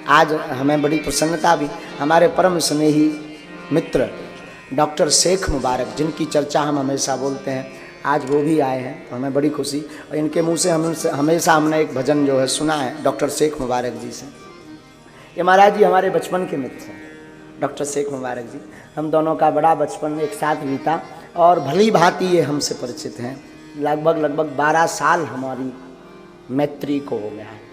आज हमें बड़ी प्रसन्नता भी, हमारे परम स्नेही मित्र डॉक्टर शेख मुबारक, जिनकी चर्चा हम हमेशा बोलते हैं, आज वो भी आए हैं, तो हमें बड़ी खुशी। और इनके मुंह से हमेशा हमने एक भजन जो है सुना है डॉक्टर शेख मुबारक जी से। ये महाराज जी हमारे बचपन के मित्र हैं, डॉक्टर शेख मुबारक जी। हम दोनों का बड़ा बचपन एक साथ बीता और भली भांति ये हमसे परिचित हैं। लगभग 12 साल हमारी मैत्री को हो गया है।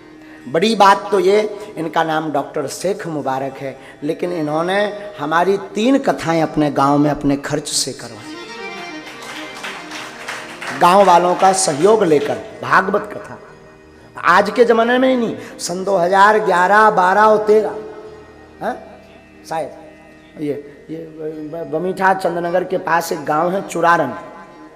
बड़ी बात तो ये, इनका नाम डॉक्टर शेख मुबारक है, लेकिन इन्होंने हमारी 3 कथाएं अपने गांव में अपने खर्च से करवाई, गांव वालों का सहयोग लेकर। भागवत कथा आज के जमाने में ही नहीं, सन 2011, 12 और 13 शायद ये बमीठा चंद्रनगर के पास एक गांव है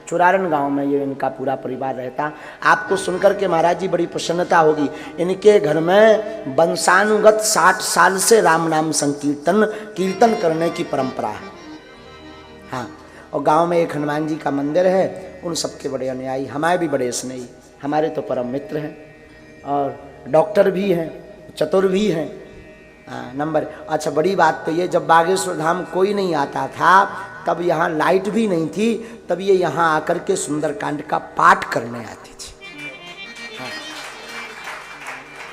चुरारन गांव में ये इनका पूरा परिवार रहता। आपको सुनकर के महाराज जी बड़ी प्रसन्नता होगी। इनके घर में वंशानुगत 60 साल से राम नाम संकीर्तन कीर्तन करने की परंपरा है। हाँ, और गांव में एक हनुमान जी का मंदिर है। उन सबके बड़े अनुयायी, हमारे भी बड़े स्नेही, हमारे तो परम मित्र हैं और डॉक्टर भी हैं, चतुर भी हैं। नंबर अच्छा, बड़ी बात तो ये, जब बागेश्वर धाम कोई नहीं आता था, तब यहाँ लाइट भी नहीं थी, तब ये यहाँ आकर के सुंदरकांड का पाठ करने आती थी।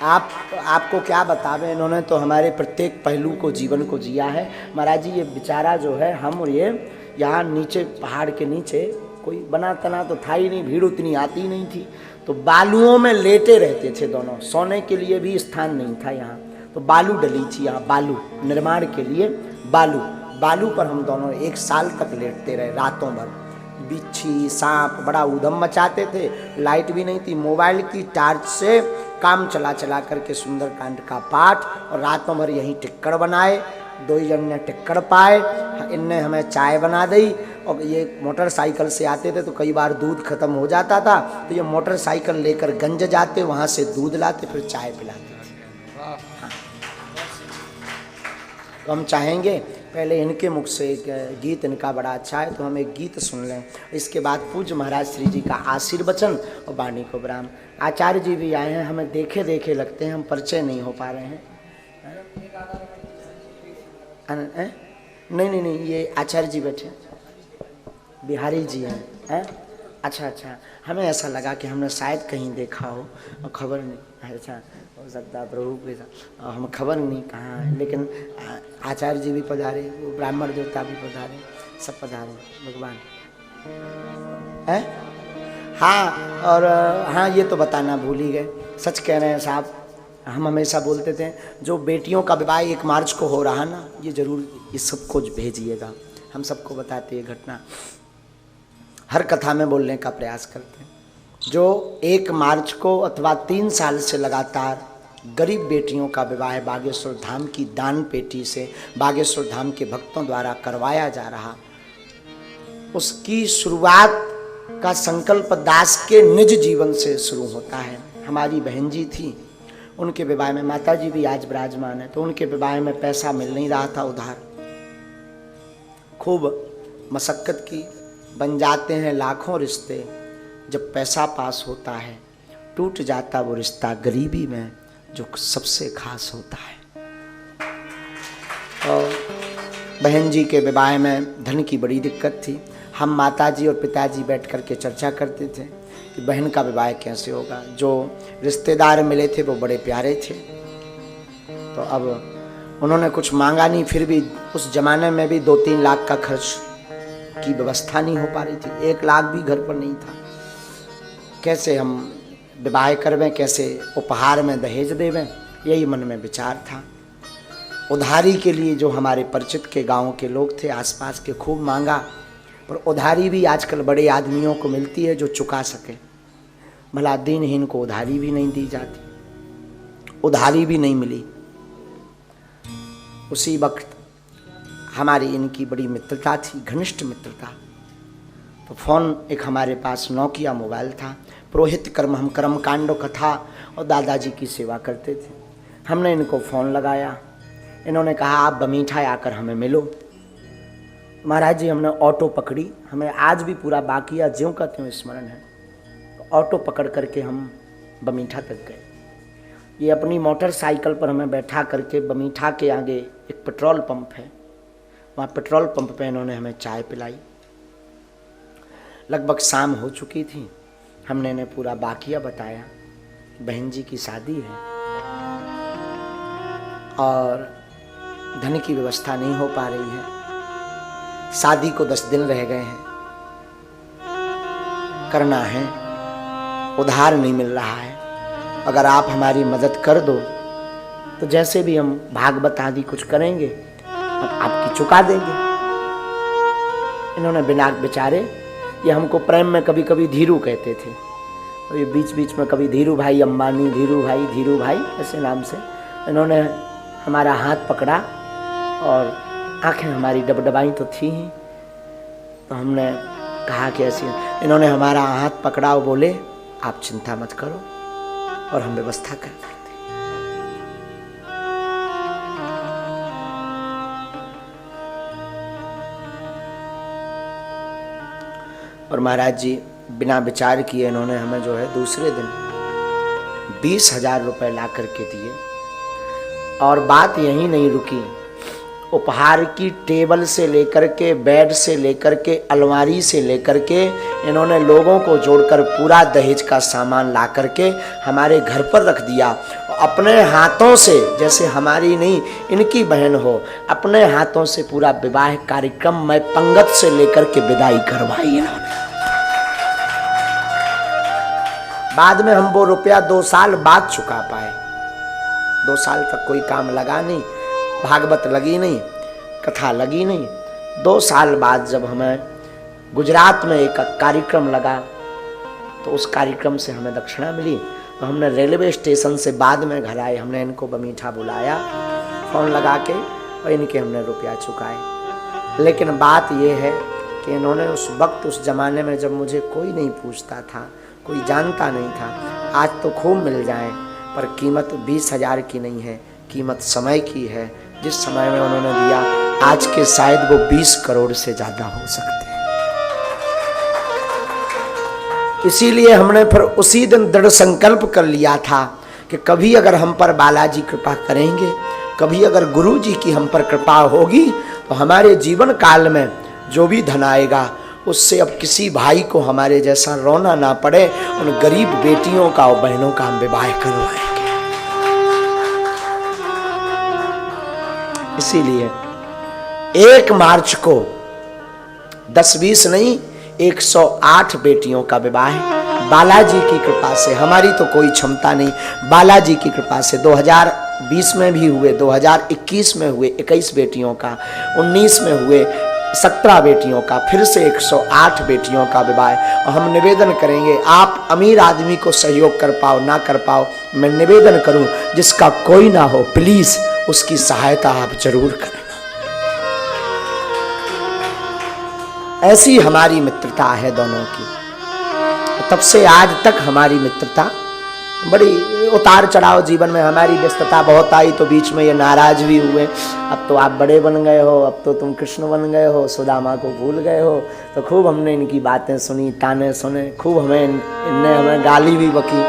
हाँ। आपको क्या बतावें, इन्होंने तो हमारे प्रत्येक पहलू को, जीवन को जिया है। महाराज जी ये बेचारा जो है, हम और ये यहाँ नीचे पहाड़ के नीचे कोई बना तना तो था ही नहीं, भीड़ उतनी आती नहीं थी, तो बालुओं में लेटे रहते थे दोनों। सोने के लिए भी स्थान नहीं था यहाँ, तो बालू डली थी यहाँ, बालू निर्माण के लिए बालू पर हम दोनों 1 साल तक लेटते रहे, रातों भर। बिच्छी सांप बड़ा उधम मचाते थे, लाइट भी नहीं थी, मोबाइल की टार्च से काम चला करके सुंदरकांड का पाठ, और रातों भर यहीं टिक्कड़ बनाए। 2 जन ने टिक्कड़ पाए, इनने हमें चाय बना दी। और ये मोटरसाइकिल से आते थे तो कई बार दूध खत्म हो जाता था, तो ये मोटरसाइकिल लेकर गंज जाते, वहाँ से दूध लाते, फिर चाय पिलाते थे। तो हम चाहेंगे पहले इनके मुख से एक गीत, इनका बड़ा अच्छा है, तो हम एक गीत सुन लें। इसके बाद पूज्य महाराज श्री जी का आशीर्वचन और वाणी को विराम। आचार्य जी भी आए हैं, हमें देखे देखे लगते हैं, हम परिचय नहीं हो पा रहे हैं। नहीं, ये आचार्य जी बैठे, बिहारी जी हैं। अच्छा, हमें ऐसा लगा कि हमने शायद कहीं देखा हो और खबर नहीं। अच्छा, हो सकता है प्रभु के साथ, हम खबर नहीं कहाँ है, लेकिन आचार्य जी भी पधारे, वो ब्राह्मण देवता भी पधारे, सब पधारे भगवान है। हाँ, और हाँ ये तो बताना भूल ही गए, सच कह रहे हैं साहब। हम हमेशा बोलते थे जो बेटियों का विवाह 1 मार्च को हो रहा ना, ये जरूर ये सबको भेजिएगा, हम सबको बताते ये घटना, हर कथा में बोलने का प्रयास करते हैं। जो 1 मार्च को अथवा 3 साल से लगातार गरीब बेटियों का विवाह बागेश्वर धाम की दान पेटी से बागेश्वर धाम के भक्तों द्वारा करवाया जा रहा, उसकी शुरुआत का संकल्प दास के निज जीवन से शुरू होता है। हमारी बहन जी थी, उनके विवाह में, माता जी भी आज विराजमान है, तो उनके विवाह में पैसा मिल नहीं रहा था उधार, खूब मशक्कत की, बन जाते हैं लाखों रिश्ते, जब पैसा पास होता है टूट जाता वो रिश्ता गरीबी में जो सबसे खास होता है। और बहन जी के विवाह में धन की बड़ी दिक्कत थी। हम माताजी और पिताजी बैठ कर के चर्चा करते थे कि बहन का विवाह कैसे होगा। जो रिश्तेदार मिले थे वो बड़े प्यारे थे, तो अब उन्होंने कुछ मांगा नहीं, फिर भी उस जमाने में भी 2-3 लाख का खर्च की व्यवस्था नहीं हो पा रही थी, 1 लाख भी घर पर नहीं था। कैसे हम विवाह करवें, कैसे उपहार में दहेज देवें, यही मन में विचार था। उधारी के लिए जो हमारे परिचित के गांव के लोग थे आसपास के, खूब मांगा, पर उधारी भी आजकल बड़े आदमियों को मिलती है जो चुका सके, भला दीनहीन को उधारी भी नहीं दी जाती, उधारी भी नहीं मिली। उसी वक्त हमारी इनकी बड़ी मित्रता थी, घनिष्ठ मित्रता, तो फ़ोन एक हमारे पास नोकिया मोबाइल था, पुरोहित कर्म, हम कर्मकांड कथा और दादाजी की सेवा करते थे। हमने इनको फ़ोन लगाया, इन्होंने कहा आप बमीठा आकर हमें मिलो। महाराज जी हमने ऑटो पकड़ी, हमें आज भी पूरा बाकिया ज्यों का त्यों स्मरण है। तो ऑटो पकड़ करके हम बमीठा तक गए। ये अपनी मोटरसाइकिल पर हमें बैठा करके बमीठा के आगे एक पेट्रोल पंप है, वहाँ पेट्रोल पंप पे इन्होंने हमें चाय पिलाई। लगभग शाम हो चुकी थी। हमने इन्हें पूरा वाकया बताया, बहन जी की शादी है और धन की व्यवस्था नहीं हो पा रही है, शादी को 10 दिन रह गए हैं, करना है, उधार नहीं मिल रहा है, अगर आप हमारी मदद कर दो तो जैसे भी हम भागवत आदि कुछ करेंगे हम आपकी चुका देंगे। इन्होंने बिना बेचारे, ये हमको प्रेम में कभी कभी धीरू कहते थे, और ये बीच बीच में कभी धीरू भाई अंबानी, धीरू भाई ऐसे नाम से इन्होंने हमारा हाथ पकड़ा और आंखें हमारी डबडबाई तो थी ही, तो हमने कहा कि ऐसी, इन्होंने हमारा हाथ पकड़ा और बोले आप चिंता मत करो और हम व्यवस्था कर देते। और महाराज जी बिना विचार किए इन्होंने हमें जो है दूसरे दिन 20,000 रुपए ला करके दिए। और बात यहीं नहीं रुकी, उपहार की टेबल से लेकर के, बेड से लेकर के, अलमारी से लेकर के इन्होंने लोगों को जोड़कर पूरा दहेज का सामान ला करके हमारे घर पर रख दिया। अपने हाथों से, जैसे हमारी नहीं इनकी बहन हो, अपने हाथों से पूरा विवाह कार्यक्रम में पंगत से लेकर के विदाई करवाई इन्होंने। बाद में हम वो रुपया 2 साल बाद चुका पाए। 2 साल तक कोई काम लगा नहीं, भागवत लगी नहीं, कथा लगी नहीं। 2 साल बाद जब हमें गुजरात में एक कार्यक्रम लगा तो उस कार्यक्रम से हमें दक्षिणा मिली, तो हमने रेलवे स्टेशन से बाद में घर आए, हमने इनको बमीठा बुलाया फ़ोन लगा के और इनके हमने रुपया चुकाए। लेकिन बात यह है कि इन्होंने उस वक्त, उस ज़माने में जब मुझे कोई नहीं पूछता था, कोई जानता नहीं था, आज तो खूब मिल जाए, पर कीमत 20,000 की नहीं है, कीमत समय की है। जिस समय में उन्होंने दिया, आज के शायद वो 20 करोड़ से ज्यादा हो सकते हैं। इसीलिए हमने फिर उसी दिन दृढ़ संकल्प कर लिया था कि कभी अगर हम पर बालाजी कृपा करेंगे, कभी अगर गुरु जी की हम पर कृपा होगी, तो हमारे जीवन काल में जो भी धन आएगा उससे अब किसी भाई को हमारे जैसा रोना ना पड़े, उन गरीब बेटियों का और बहनों का हम विवाह करवाएंगे। इसीलिए 1 मार्च को 10-20 नहीं 108 बेटियों का विवाह बालाजी की कृपा से, हमारी तो कोई क्षमता नहीं, बालाजी की कृपा से 2020 में भी हुए, 2021 में हुए 21 बेटियों का, 19 में हुए 17 बेटियों का, फिर से 108 बेटियों का विवाह। और हम निवेदन करेंगे, आप अमीर आदमी को सहयोग कर पाओ ना कर पाओ, मैं निवेदन करूं जिसका कोई ना हो, प्लीज उसकी सहायता आप जरूर करें। ऐसी हमारी मित्रता है दोनों की। तब से आज तक हमारी मित्रता, बड़ी उतार चढ़ाव जीवन में हमारी व्यस्तता बहुत आई, तो बीच में ये नाराज भी हुए, अब तो आप बड़े बन गए हो, अब तो तुम कृष्ण बन गए हो, सुदामा को भूल गए हो। तो खूब हमने इनकी बातें सुनी, ताने सुने, खूब इनने हमें गाली भी बकी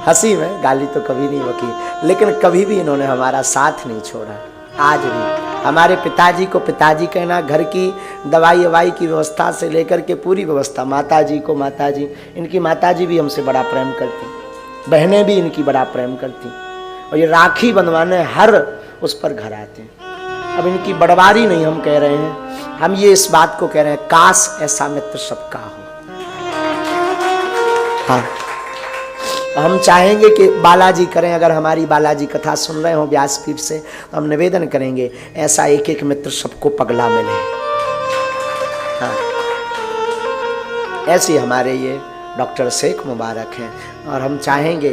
हंसी में, गाली तो कभी नहीं बकी, लेकिन कभी भी इन्होंने हमारा साथ नहीं छोड़ा। आज भी हमारे पिताजी को पिताजी कहना, घर की दवाई ववाई की व्यवस्था से लेकर के पूरी व्यवस्था, माताजी को माताजी, इनकी माताजी भी हमसे बड़ा प्रेम करती, बहनें भी इनकी बड़ा प्रेम करती, और ये राखी बंधवाने हर उस पर घर आते हैं। अब इनकी बड़वारी नहीं हम कह रहे हैं, हम ये इस बात को कह रहे हैं, काश ऐसा मित्र सबका हो। हाँ, हम चाहेंगे कि बालाजी करें, अगर हमारी बालाजी कथा सुन रहे हो व्यासपीठ से, तो हम निवेदन करेंगे ऐसा एक एक मित्र सबको पगला मिले। हाँ, ऐसे हमारे ये डॉक्टर शेख मुबारक हैं, और हम चाहेंगे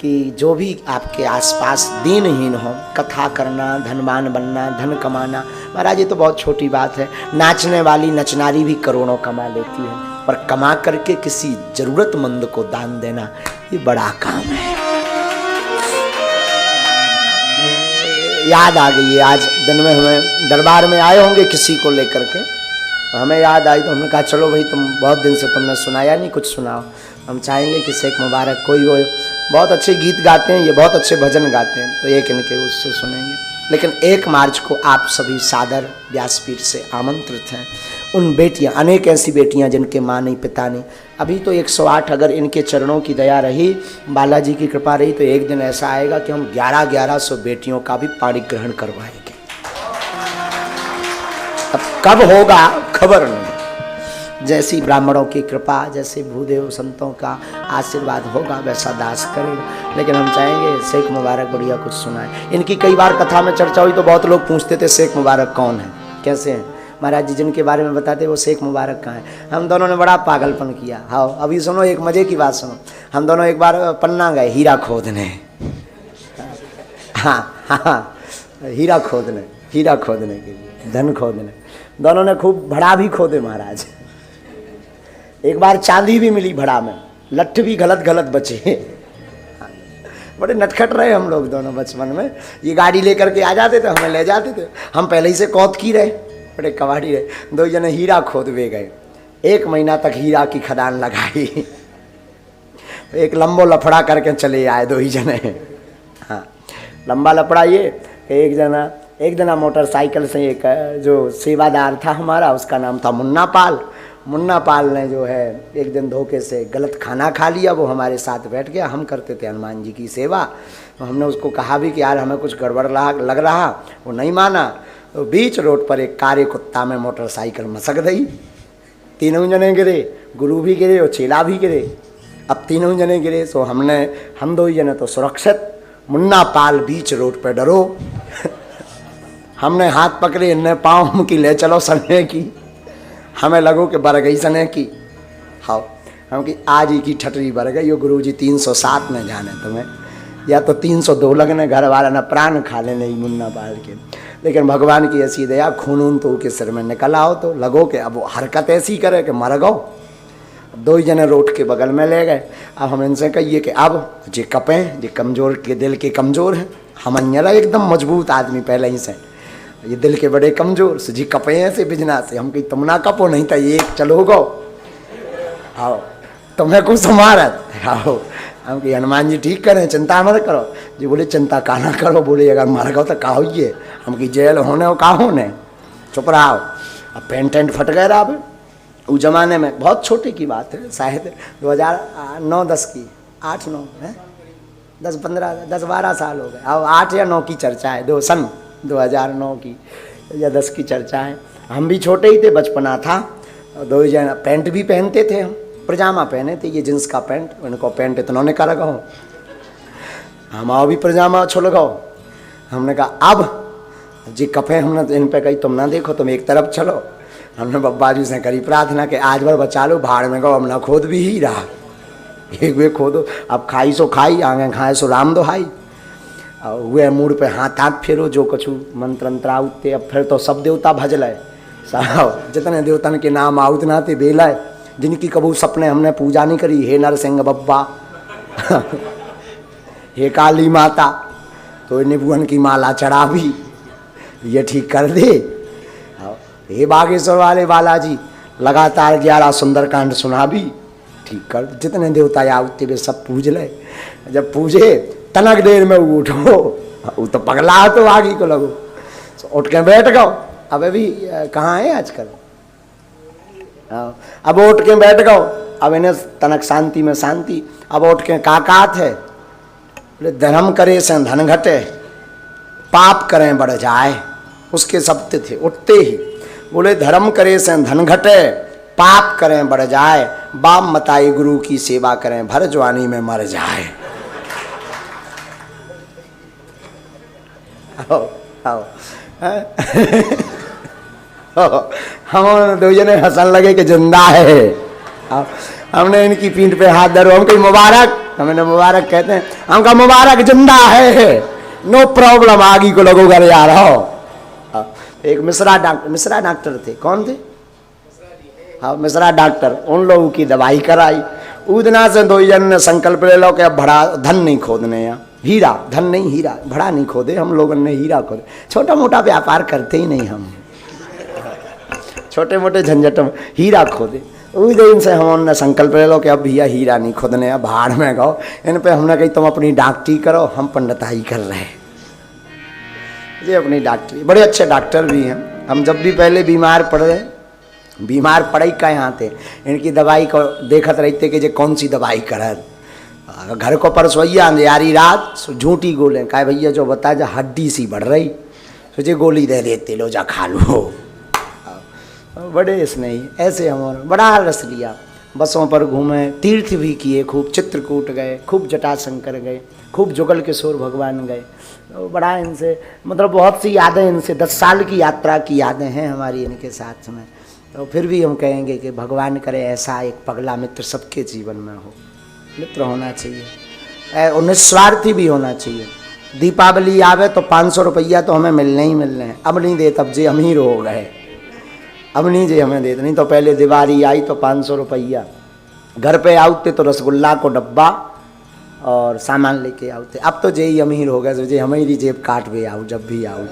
कि जो भी आपके आसपास दीनहीन हो, कथा करना, धनवान बनना, धन कमाना, महाराज ये तो बहुत छोटी बात है, नाचने वाली नचनारी भी करोड़ों कमा लेती है, पर कमा करके किसी जरूरतमंद को दान देना ये बड़ा काम है। याद आ गई है, आज दिन में हमें दरबार में आए होंगे किसी को लेकर के, हमें याद आई तो हमने कहा चलो भाई, तुम बहुत दिन से तुमने सुनाया नहीं, कुछ सुनाओ। हम चाहेंगे कि शेख मुबारक कोई हो, बहुत अच्छे गीत गाते हैं ये, बहुत अच्छे भजन गाते हैं, तो एक इनके उससे सुनेंगे। लेकिन 1 मार्च को आप सभी सादर व्यासपीठ से आमंत्रित हैं। उन बेटियां, अनेक ऐसी बेटियां जिनके माँ नहीं पिता नहीं, अभी तो 108, अगर इनके चरणों की दया रही, बालाजी की कृपा रही, तो एक दिन ऐसा आएगा कि हम 1100 बेटियों का भी पाणी ग्रहण करवाएंगे। अब कब होगा खबर नहीं, जैसी ब्राह्मणों की कृपा, जैसे भूदेव संतों का आशीर्वाद होगा वैसा दास करेगा। लेकिन हम चाहेंगे शेख मुबारक बढ़िया कुछ सुनाए। इनकी कई बार कथा में चर्चा हुई तो बहुत लोग पूछते थे शेख मुबारक कौन है, कैसे हैं महाराज जी, जिनके बारे में बताते वो शेख मुबारक कहाँ है। हम दोनों ने बड़ा पागलपन किया। हाँ अभी सुनो एक मजे की बात सुनो, हम दोनों एक बार पन्ना गए हीरा खोदने। हाँ हाँ हीरा खोदने के लिए, धन खोदने, दोनों ने खूब भड़ा भी खोदे महाराज। एक बार चांदी भी मिली भड़ा में, लट्ठ भी गलत बचे। बड़े नटखट रहे हम लोग दोनों बचपन में। ये गाड़ी लेकर के आ जाते थे, हमें ले जाते थे, हम पहले ही से कौत की रहे, बड़े कबाड़ी रहे। 2 जने हीरा खोदवे गए, 1 महीना तक हीरा की खदान लगाई। एक लंबो लफड़ा करके चले आए 2 ही जने। हाँ लंबा लफड़ा ये, एक जना मोटरसाइकिल से, एक जो सेवादार था हमारा, उसका नाम था मुन्ना पाल ने जो है एक दिन धोखे से गलत खाना खा लिया। वो हमारे साथ बैठ गया, हम करते थे हनुमान जी की सेवा, तो हमने उसको कहा भी कि यार हमें कुछ गड़बड़ लग रहा, वो नहीं माना। तो बीच रोड पर एक कारे कुत्ता में मोटरसाइकिल मसक गई, 3 जने गिरे, गुरु भी गिरे और चेला भी गिरे। अब 3 जने गिरे, तो हम 2 जने तो सुरक्षित, मुन्ना पाल बीच रोड पर डरो। हमने हाथ पकड़े, इनने पाँव की ले चलो सने की, हमें लगो कि बर गई सने की। हाँ हम कि आज ही की ठटरी बर गई, यो गुरु जी 307 में जाने तुम्हें, या तो 302 लगने, घर वाला न प्राण खा ले नहीं मुन्ना पाल के। लेकिन भगवान की ऐसी दया, खून तो के सिर में निकल आओ, तो लगो कि अब वो हरकत ऐसी करे कि मर गो। 2 जने रोड के बगल में ले गए। अब हम इनसे कहिए कि अब जे कपें, जे कमज़ोर के दिल के कमज़ोर हैं, हम अन्यला एकदम मजबूत आदमी पहले ही से, ये दिल के बड़े कमज़ोर से जी कपे हैं से बिजना से। हम कही तुम ना कपो, नहीं तो एक चलो गो, आओ तुम्हें कुछ समारत आओ। हम कही हनुमान जी ठीक करें, चिंता मत करो। जी बोले चिंता का ना करो, बोले अगर मर गो तो का होइए। हम की जेल होने हो का होने, चुप रहो। अब पेंटेंट फट गए रहा। अब उस जमाने में बहुत छोटे की बात है, शायद 2009-10 की, 8-9 है, 10-12 साल हो गए। अब 8 या 9 की चर्चा है, सन 2009 की या 10 की चर्चा है। हम भी छोटे ही थे, बचपना था। 2 जन पैंट भी पहनते थे, हम पजामा पहने थे, ये जींस का पैंट, उनको पैंट इतना ने कर गो, हम आओ भी पजामा छोड़ गो। हमने कहा अब जी कपे, हमने इन पे कही तुम ना देखो, तुम एक तरफ चलो। हमने बब्बा जी से करी प्रार्थना कि आज भर बचा लो, भाड़ में गो, हम ना खोद भी ही रहा, एक वे खोदो। अब खाई सो खाई, आगे खाए सो राम दोहाई। हुए मूड पे हाथ फेरो, जो कछु मंत्र अंतर आउते। अब फिर तो सब देवता भजल साहब, जितने देवतन के नाम आउत ना थे बेलाए, जिनकी कबू सपने हमने पूजा नहीं करी। हे नरसिंह बब्बा, हे काली माता, तो निभुवन की माला चढ़ा भी, ये ठीक कर दे। हे बागेश्वर वाले बालाजी, लगातार 11 सुंदरकांड सुना भी, ठीक कर। जितने देवता आउते वे सब पूज ले। जब पूजे तनक देर में उठो, वो तो पगला तो आगे को लगो, तो उठ के बैठ गो। अब अभी कहाँ है आजकल, अब उठ के बैठ गो। अब इन्हें तनक शांति में शांति। अब उठ के काकात है, बोले धर्म करे से धन घटे, पाप करें बढ़ जाए। उसके शब्द थे उठते ही, बोले धर्म करे से धन घटे, पाप करें बढ़ जाए, बाप मताई गुरु की सेवा करें, भर जवानी में मर जाए। आओ हम 2 जने हंसन लगे कि जिंदा है। हमने इनकी पीठ पे हाथ धरो, हम कही मुबारक, हमें मुबारक कहते हैं, हम कहा मुबारक जिंदा है, नो प्रॉब्लम, आगे को लगो घर आ रहा हो। एक मिश्रा डॉक्टर थे, कौन थे? हाँ मिश्रा डॉक्टर, उन लोगों की दवाई कराई। उदना से 2 जन ने संकल्प ले लो कि अब भड़ा धन नहीं खोदने, यहाँ हीरा, धन नहीं हीरा, भड़ा नहीं खोदे। हम लोगों ने हीरा खोदे। छोटा मोटा व्यापार करते ही नहीं हम, छोटे मोटे झंझट में हीरा खोदे। उस दिन से हमने संकल्प ले लो कि अब भैया हीरा नहीं खोदने, अब भाड़ में गो। इन पे हमने कही तुम अपनी डॉक्टरी करो, हम पंडिताई कर रहे हैं। ये अपनी डॉक्टरी, बड़े अच्छे डॉक्टर भी हैं। हम जब भी पहले बीमार पड़े का यहाँ थे, इनकी दवाई को देखत रहते कि जे कौन सी दवाई करत। घर को परसोइया अंधियारी रात झूठी गोले कहा भैया जो बता जा हड्डी सी बढ़ रही, सोचे गोली दे देते लो जा खा लो। बड़े स्नेही ऐसे हम बड़ा रस लिया। बसों पर घूमे, तीर्थ भी किए, खूब चित्रकूट गए, खूब जटाशंकर गए, खूब जुगल किशोर भगवान गए। तो बड़ा इनसे मतलब बहुत सी यादें, इनसे 10 साल की यात्रा की यादें हैं हमारी इनके साथ में। तो फिर भी हम कहेंगे कि भगवान करे ऐसा एक पगला मित्र सबके जीवन में हो। मित्र होना चाहिए और निस्वार्थी भी होना चाहिए। दीपावली आवे तो 500 रुपया तो हमें मिलने ही मिलने हैं। अब नहीं दे तब जे अमीर हो गए, अब नहीं जे हमें देते। नहीं तो पहले दिवाली आई तो 500 रुपया घर पे आउते तो रसगुल्ला को डब्बा और सामान लेके आउते। अब तो जे ही अमीर हो गए, जे हमारी जेब काट भी आऊ जब भी आऊ।